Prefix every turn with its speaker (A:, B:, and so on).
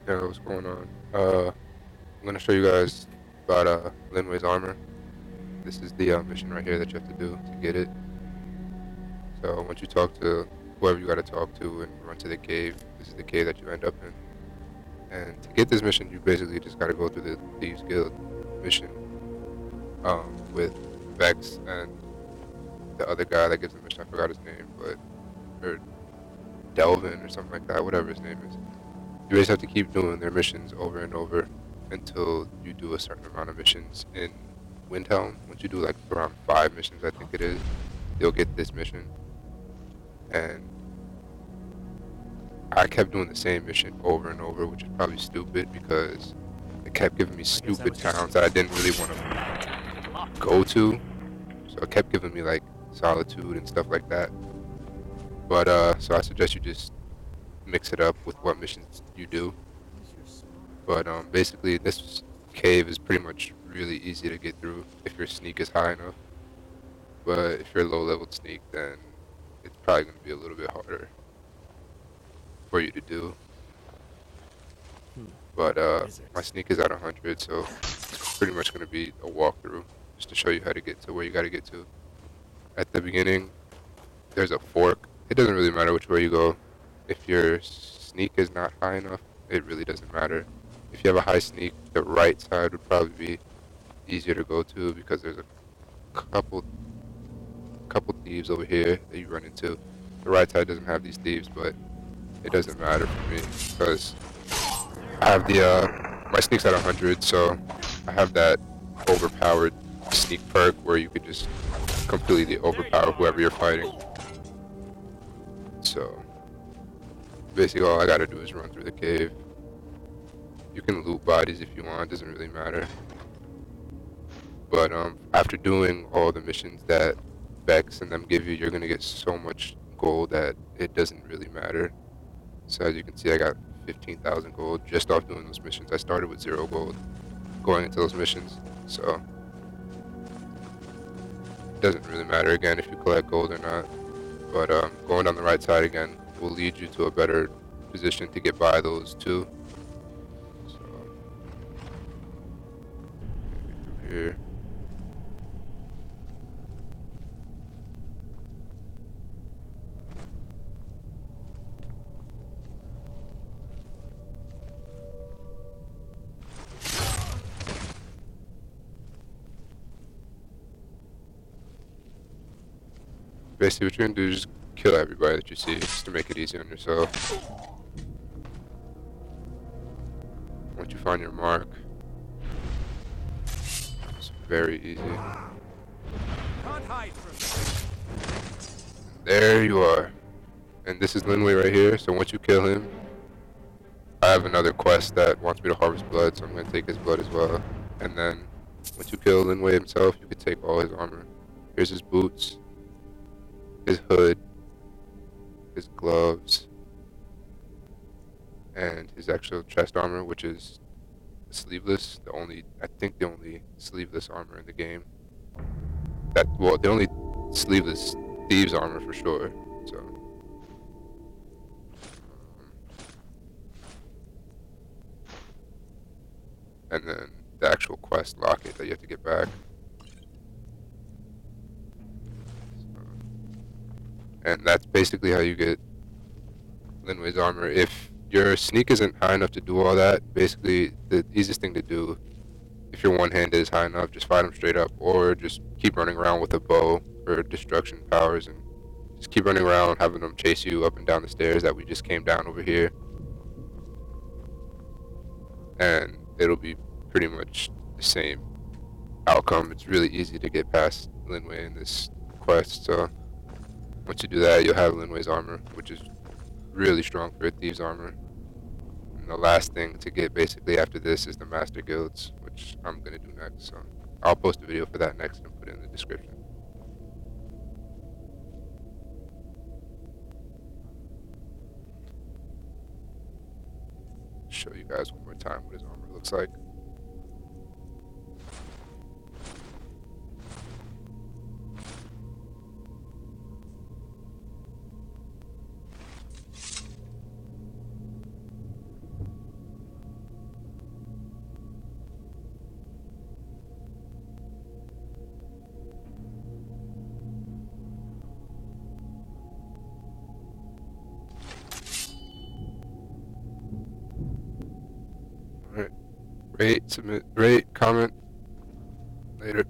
A: Yeah, what's going on? I'm gonna show you guys about Linwe's armor. This is the mission right here that you have to do to get it. So once you talk to whoever you gotta talk to and run to the cave, this is the cave that you end up in. And to get this mission, you basically just gotta go through the Thieves Guild mission with Vex and the other guy that gives the mission. I forgot his name, but or Delvin or something like that, whatever his name is. You just have to keep doing their missions over and over until you do a certain amount of missions in Windhelm. Once you do like around 5 missions, I think it is, you'll get this mission. And I kept doing the same mission over and over, which is probably stupid because it kept giving me stupid towns that I didn't really want to go to. So it kept giving me like Solitude and stuff like that. But so I suggest you just mix it up with what missions you do. But basically, this cave is pretty much really easy to get through if your sneak is high enough. But if you're a low-leveled sneak, then it's probably going to be a little bit harder for you to do. But my sneak is at 100, so it's pretty much going to be a walkthrough just to show you how to get to where you got to get to. At the beginning, there's a fork. It doesn't really matter which way you go. If your sneak is not high enough, it really doesn't matter. If you have a high sneak, the right side would probably be easier to go to because there's a couple thieves over here that you run into. The right side doesn't have these thieves, but it doesn't matter for me because I have the my sneak's at 100, so I have that overpowered sneak perk where you could just completely overpower whoever you're fighting. So basically all I gotta do is run through the cave. You can loot bodies if you want, doesn't really matter. But after doing all the missions that Vex and them give you, you're gonna get so much gold that it doesn't really matter. So as you can see, I got 15,000 gold just off doing those missions. I started with 0 gold going into those missions, so it doesn't really matter again if you collect gold or not. But going down the right side again will lead you to a better position to get by those two. So get through here. Basically, what you're gonna do is just kill everybody that you see, just to make it easy on yourself. Once you find your mark, it's very easy. There you are. And this is Linwe right here, so once you kill him, I have another quest that wants me to harvest blood, so I'm gonna take his blood as well. And then, once you kill Linwe himself, you can take all his armor. Here's his boots, his hood, his gloves, and his actual chest armor, which is sleeveless. I think the only sleeveless armor in the game. Well, the only sleeveless thieves armor for sure. So, and then the actual quest locket that you have to get back. So, and that's basically how you get Linwe's armor. If your sneak isn't high enough to do all that, basically the easiest thing to do, if your one hand is high enough, just fight him straight up, or just keep running around with a bow for destruction powers, and just keep running around, having them chase you up and down the stairs that we just came down over here, and it'll be pretty much the same outcome. It's really easy to get past Linwe in this quest, so once you do that, you'll have Linwe's armor, which is really strong for a thieves armor. And the last thing to get basically after this is the Master Guilds, which I'm gonna do next. So I'll post a video for that next and put it in the description. Show you guys one more time what his armor looks like. Rate, submit, rate, comment. Later.